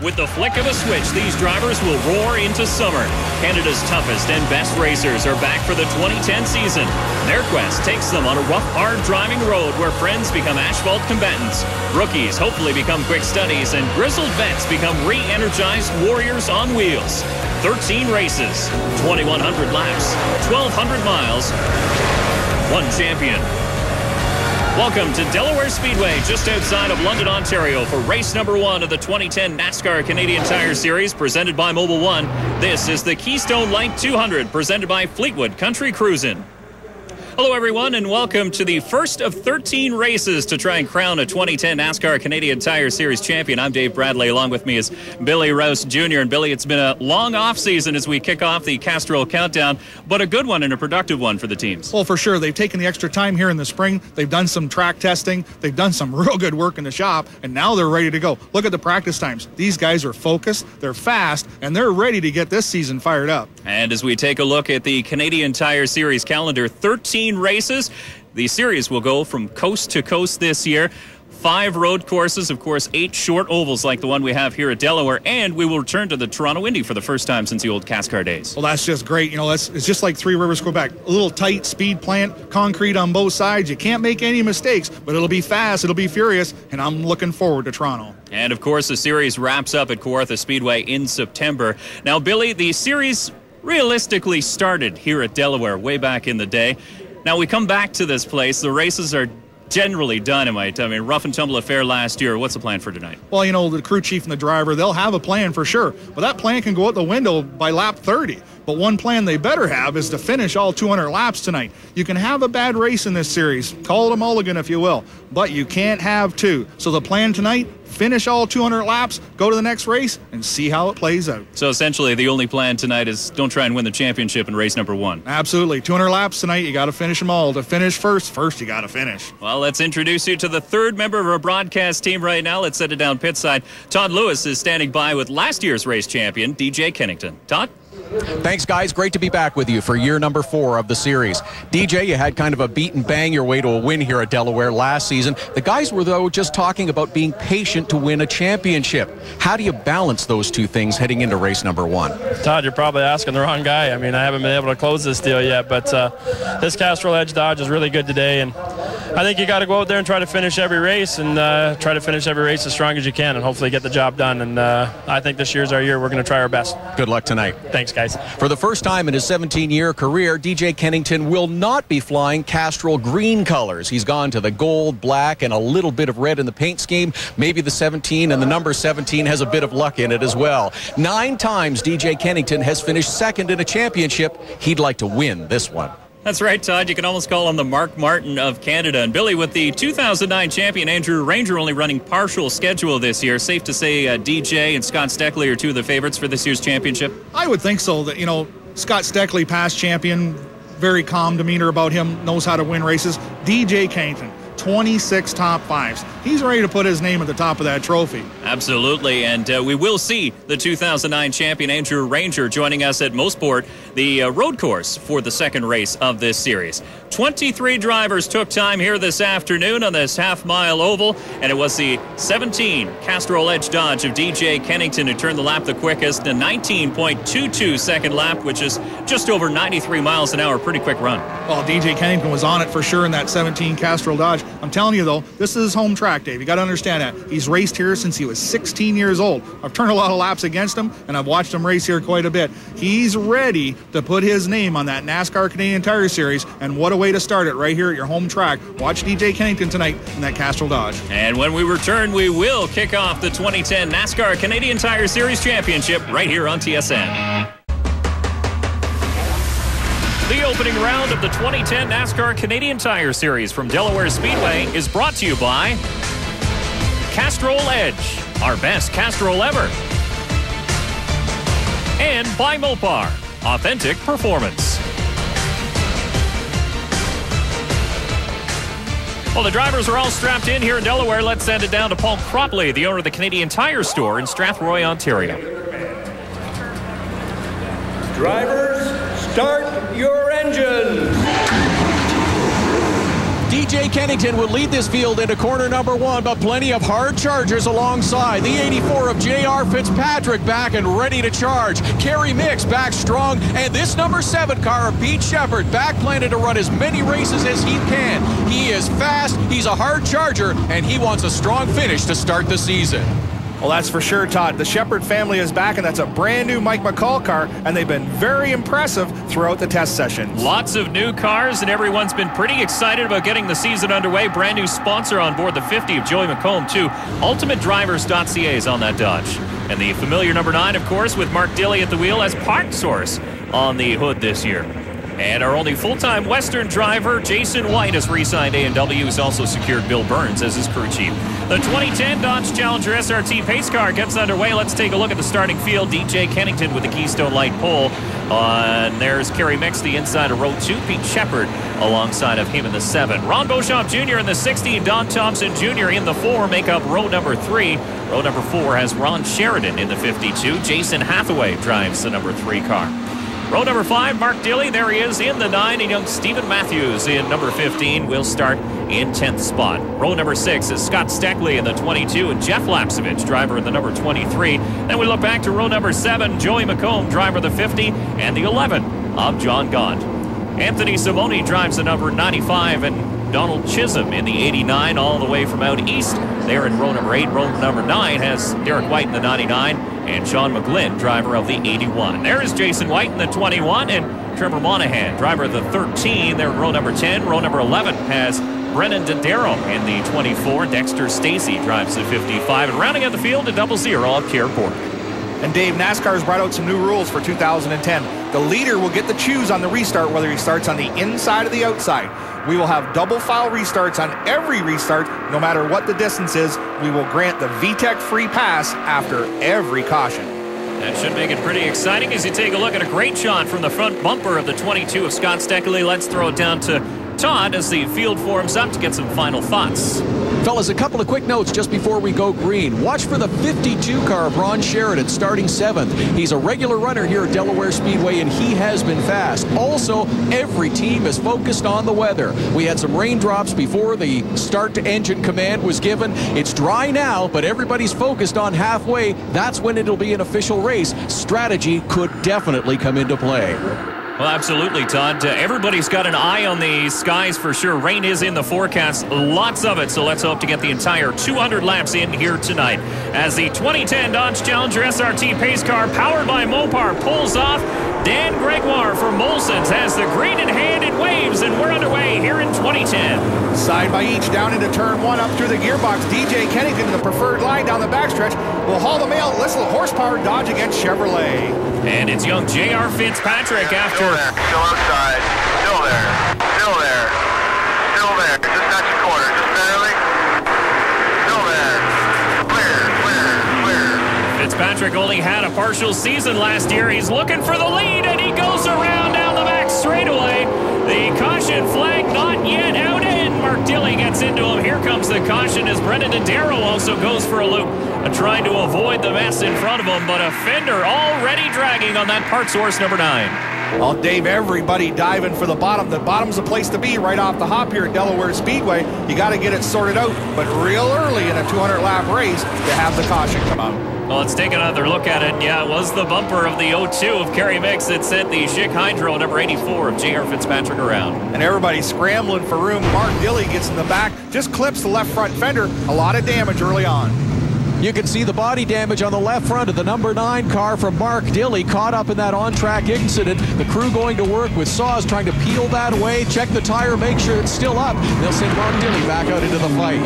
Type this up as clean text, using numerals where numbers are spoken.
With the flick of a switch, these drivers will roar into summer. Canada's toughest and best racers are back for the 2010 season. Their quest takes them on a rough, hard driving road where friends become asphalt combatants. Rookies hopefully become quick studies, and grizzled vets become re-energized warriors on wheels. 13 races, 2,100 laps, 1,200 miles, one champion. Welcome to Delaware Speedway, just outside of London, Ontario, for race number 1 of the 2010 NASCAR Canadian Tire Series, presented by Mobil 1. This is the Keystone Light 200, presented by Fleetwood Country Cruisin'. Hello, everyone, and welcome to the first of 13 races to try and crown a 2010 NASCAR Canadian Tire Series champion. I'm Dave Bradley. Along with me is Billy Rouse Jr. And Billy, it's been a long off-season as we kick off the Castrol Countdown, but a good one and a productive one for the teams. Well, for sure. They've taken the extra time here in the spring. They've done some track testing. They've done some real good work in the shop, and now they're ready to go. Look at the practice times. These guys are focused, they're fast, and they're ready to get this season fired up. And as we take a look at the Canadian Tire Series calendar, 13 races. The series will go from coast to coast this year. 5 road courses, of course, 8 short ovals like the one we have here at Delaware, and we will return to the Toronto Indy for the first time since the old CASCAR days. Well, that's just great. You know, it's just like Three Rivers Quebec. A little tight speed plant, concrete on both sides. You can't make any mistakes, but it'll be fast, it'll be furious, and I'm looking forward to Toronto. And, of course, the series wraps up at Kawartha Speedway in September. Now, Billy, the series realistically started here at Delaware way back in the day. Now, we come back to this place. The races are generally dynamite. I mean, rough and tumble affair last year. What's the plan for tonight? Well, you know, the crew chief and the driver, they'll have a plan for sure. But that plan can go out the window by lap 30. But one plan they better have is to finish all 200 laps tonight. You can have a bad race in this series. Call it a mulligan if you will. But you can't have two. So the plan tonight, finish all 200 laps, go to the next race, and see how it plays out. So essentially the only plan tonight is don't try and win the championship in race number 1. Absolutely. 200 laps tonight, you got to finish them all. To finish first you got to finish. Well, let's introduce you to the third member of our broadcast team right now. Let's set it down pit side. Todd Lewis is standing by with last year's race champion, DJ Kennington. Todd? Thanks, guys. Great to be back with you for year number 4 of the series. DJ, you had kind of a beat and bang your way to a win here at Delaware last season. The guys were, though, just talking about being patient to win a championship. How do you balance those two things heading into race number 1? Todd, you're probably asking the wrong guy. I mean, I haven't been able to close this deal yet, but this Castrol Edge Dodge is really good today, and I think you got to go out there and try to finish every race and try to finish every race as strong as you can and hopefully get the job done. And I think this year's our year. We're going to try our best. Good luck tonight. Thanks, guys. For the first time in his 17-year career, DJ Kennington will not be flying Castrol green colors. He's gone to the gold, black, and a little bit of red in the paint scheme. Maybe the 17 and the number 17 has a bit of luck in it as well. 9 times DJ Kennington has finished second in a championship. He'd like to win this one. That's right, Todd. You can almost call him the Mark Martin of Canada. And Billy, with the 2009 champion Andrew Ranger only running partial schedule this year, safe to say DJ and Scott Steckly are 2 of the favorites for this year's championship? I would think so. That, you know, Scott Steckly, past champion, very calm demeanor about him, knows how to win races. DJ Kennington, 26 top 5s. He's ready to put his name at the top of that trophy. Absolutely, and we will see the 2009 champion Andrew Ranger joining us at Mosport, the road course for the second race of this series. 23 drivers took time here this afternoon on this half-mile oval, and it was the 17 Castrol Edge Dodge of DJ Kennington who turned the lap the quickest, a 19.22 second lap, which is just over 93 miles an hour. Pretty quick run. Well, DJ Kennington was on it for sure in that 17 Castrol Dodge. I'm telling you, though, this is his home track, Dave. You got to understand that. He's raced here since he was 16 years old. I've turned a lot of laps against him, and I've watched him race here quite a bit. He's ready to put his name on that NASCAR Canadian Tire Series, and what a way to start it right here at your home track. Watch DJ Kennington tonight in that Castrol Dodge. And when we return, we will kick off the 2010 NASCAR Canadian Tire Series Championship right here on TSN. The opening round of the 2010 NASCAR Canadian Tire Series from Delaware Speedway is brought to you by Castrol Edge, our best Castrol ever. And by Mopar, authentic performance. Well, the drivers are all strapped in here in Delaware. Let's send it down to Paul Cropley, the owner of the Canadian Tire Store in Strathroy, Ontario. Drivers, start your engines. DJ Kennington will lead this field into corner number 1, but plenty of hard chargers alongside. The 84 of JR Fitzpatrick back and ready to charge. Kerry Micks back strong, and this number 7 car of Pete Shepard back planning to run as many races as he can. He is fast, he's a hard charger, and he wants a strong finish to start the season. Well, that's for sure, Todd. The Shepard family is back, and that's a brand new Mike McCall car, and they've been very impressive throughout the test sessions. Lots of new cars, and everyone's been pretty excited about getting the season underway. Brand new sponsor on board, the 50 of Joey McComb, too. UltimateDrivers.ca is on that Dodge. And the familiar number 9, of course, with Mark Dilley at the wheel as Part Source on the hood this year. And our only full-time Western driver, Jason White, has re-signed A&W. He's also secured Bill Burns as his crew chief. The 2010 Dodge Challenger SRT pace car gets underway. Let's take a look at the starting field. DJ Kennington with the Keystone Light pole. And there's Kerry Micks, the inside of row 2. Pete Shepard alongside of him in the 7. Ron Beauchamp Jr. in the 16. Don Thompson Jr. in the 4 make up row number 3. Row number 4 has Ron Sheridan in the 52. Jason Hathaway drives the number 3 car. Row number 5, Mark Dilley, there he is in the 9, and young Stephen Matthews in number 15 will start in 10th spot. Row number 6 is Scott Steckly in the 22, and Jeff Lapsevich, driver in the number 23. Then we look back to row number 7, Joey McComb, driver of the 50, and the 11 of John Gaunt. Anthony Simoni drives the number 95, and Donald Chisholm in the 89, all the way from out east. There in row number 8, row number 9 has Derek White in the 99, and Sean McGlynn, driver of the 81. There is Jason White in the 21, and Trevor Monahan, driver of the 13. There in row number 10. Row number 11 has Brennan Dodaro in the 24. Dexter Stacy drives the 55. And rounding out the field, a 00 of Kier Bork. And Dave, NASCAR's brought out some new rules for 2010. The leader will get the choose on the restart, whether he starts on the inside or the outside. We will have double file restarts on every restart, no matter what the distance is. We will grant the VTEC free pass after every caution. That should make it pretty exciting as you take a look at a great shot from the front bumper of the 22 of Scott Steckly. Let's throw it down to Todd as the field forms up to get some final thoughts. Fellas, a couple of quick notes just before we go green. Watch for the 52 car of Ron Sheridan starting 7th. He's a regular runner here at Delaware Speedway, and he has been fast. Also, every team is focused on the weather. We had some raindrops before the start to engine command was given. It's dry now, but everybody's focused on halfway. That's when it'll be an official race. Strategy could definitely come into play. Well, absolutely, Todd. Everybody's got an eye on the skies for sure. Rain is in the forecast, lots of it, so let's hope to get the entire 200 laps in here tonight. As the 2010 Dodge Challenger SRT pace car powered by Mopar pulls off, Dan Gregoire from Molson's has the green in hand and waves, and we're underway here in 2010. Side by each down into turn 1 up through the gearbox. DJ Kennington in the preferred line down the backstretch will haul the mail. Little horsepower Dodge against Chevrolet. And it's young JR Fitzpatrick after... Still there, still outside, still there, still there, still there. Just touch the corner, just barely. Still there. Clear, clear, clear. Fitzpatrick only had a partial season last year. He's looking for the lead, and he goes around down the back straightaway. The caution flag not yet out, and Mark Dilley gets into him. Here comes the caution as Brendan Dodaro also goes for a loop, trying to avoid the mess in front of him, but a fender already dragging on that Part Source number 9. Well, Dave, everybody diving for the bottom. The bottom's the place to be right off the hop here at Delaware Speedway. You got to get it sorted out, but real early in a 200-lap race to have the caution come out. Well, let's take another look at it. Yeah, it was the bumper of the 02 of Kerry Micks that sent the Schick Hydro number 84 of JR Fitzpatrick around. And everybody's scrambling for room. Mark Dilley gets in the back, just clips the left front fender. A lot of damage early on. You can see the body damage on the left front of the number 9 car from Mark Dilley, caught up in that on-track incident. The crew going to work with saws, trying to peel that away, check the tire, make sure it's still up. They'll send Mark Dilley back out into the fight.